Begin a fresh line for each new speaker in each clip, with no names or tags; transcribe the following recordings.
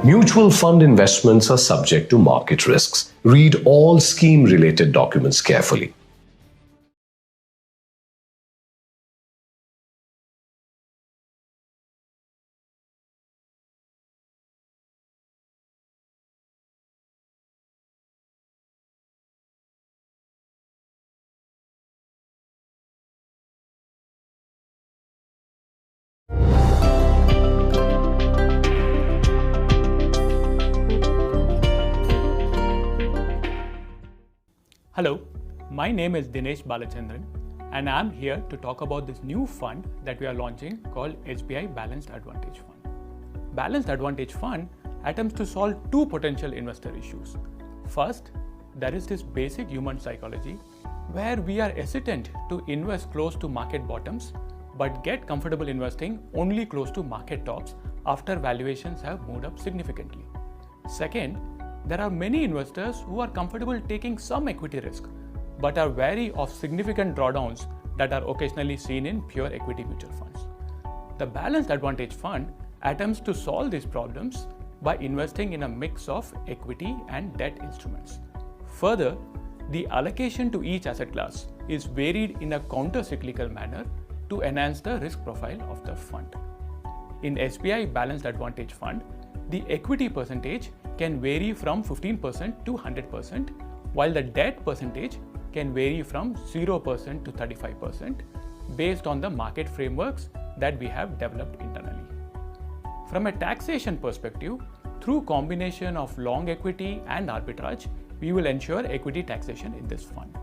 Mutual fund investments are subject to market risks. Read all scheme-related documents carefully.
Hello, my name is Dinesh Balachandran and I'm here to talk about this new fund that we are launching called SBI Balanced Advantage Fund. Balanced Advantage Fund attempts to solve two potential investor issues. First, there is this basic human psychology where we are hesitant to invest close to market bottoms but get comfortable investing only close to market tops after valuations have moved up significantly. Second, there are many investors who are comfortable taking some equity risk, but are wary of significant drawdowns that are occasionally seen in pure equity mutual funds. The Balanced Advantage Fund attempts to solve these problems by investing in a mix of equity and debt instruments. Further, the allocation to each asset class is varied in a counter-cyclical manner to enhance the risk profile of the fund. In SBI Balanced Advantage Fund, the equity percentage can vary from 15% to 100%, while the debt percentage can vary from 0% to 35% based on the market frameworks that we have developed internally. From a taxation perspective, through combination of long equity and arbitrage, we will ensure equity taxation in this fund.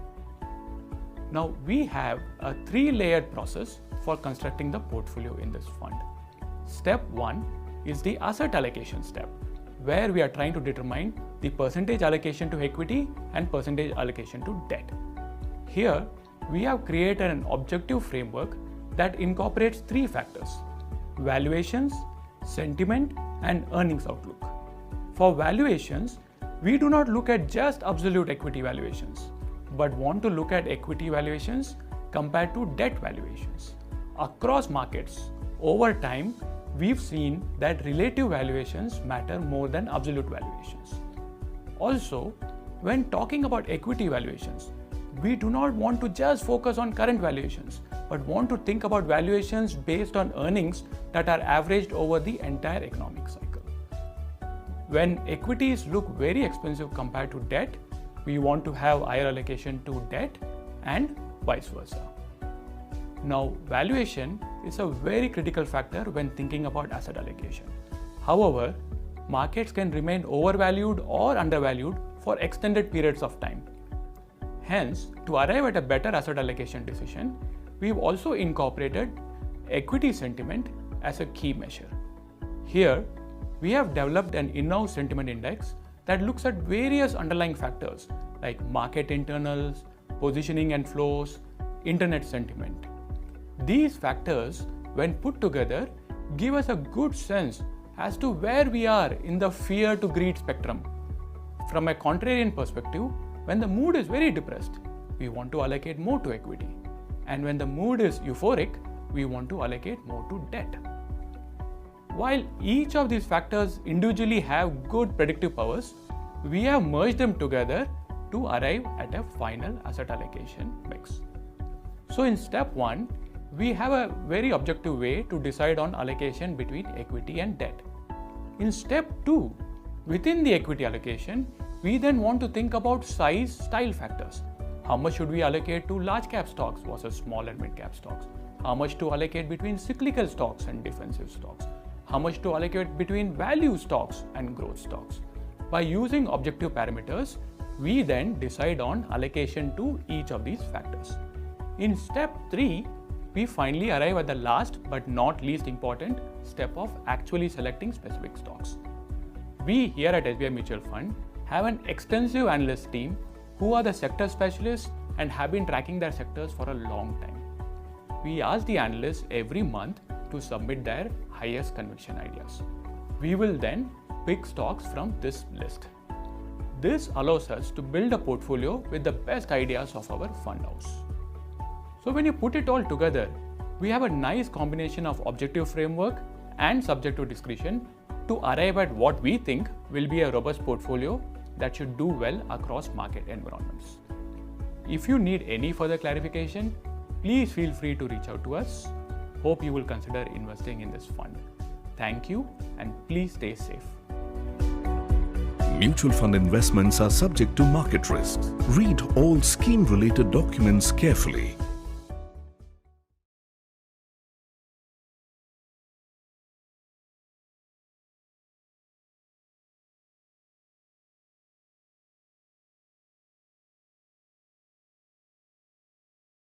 Now, we have a three-layered process for constructing the portfolio in this fund. Step 1 is the asset allocation step, where we are trying to determine the percentage allocation to equity and percentage allocation to debt. Here, we have created an objective framework that incorporates three factors: valuations, sentiment, and earnings outlook. For valuations, we do not look at just absolute equity valuations, but want to look at equity valuations compared to debt valuations. Across markets, over time, we've seen that relative valuations matter more than absolute valuations. Also, when talking about equity valuations, we do not want to just focus on current valuations, but want to think about valuations based on earnings that are averaged over the entire economic cycle. When equities look very expensive compared to debt, we want to have higher allocation to debt and vice versa. Now, valuation is a very critical factor when thinking about asset allocation. However, markets can remain overvalued or undervalued for extended periods of time. Hence, to arrive at a better asset allocation decision, we've also incorporated equity sentiment as a key measure. Here, we have developed an in-house sentiment index that looks at various underlying factors like market internals, positioning and flows, internet sentiment. These factors, when put together, give us a good sense as to where we are in the fear to greed spectrum. From a contrarian perspective, when the mood is very depressed, we want to allocate more to equity. And when the mood is euphoric, we want to allocate more to debt. While each of these factors individually have good predictive powers, we have merged them together to arrive at a final asset allocation mix. So in step 1, we have a very objective way to decide on allocation between equity and debt. In step 2, within the equity allocation, we then want to think about size style factors. How much should we allocate to large cap stocks versus small and mid cap stocks? How much to allocate between cyclical stocks and defensive stocks? How much to allocate between value stocks and growth stocks? By using objective parameters, we then decide on allocation to each of these factors. In step 3, we finally arrive at the last but not least important step of actually selecting specific stocks. We here at SBI Mutual Fund have an extensive analyst team who are the sector specialists and have been tracking their sectors for a long time. We ask the analysts every month to submit their highest conviction ideas. We will then pick stocks from this list. This allows us to build a portfolio with the best ideas of our fund house. So when you put it all together, we have a nice combination of objective framework and subjective discretion to arrive at what we think will be a robust portfolio that should do well across market environments. If you need any further clarification, please feel free to reach out to us. Hope you will consider investing in this fund. Thank you, and please stay safe.
Mutual fund investments are subject to market risks. Read all scheme-related documents carefully.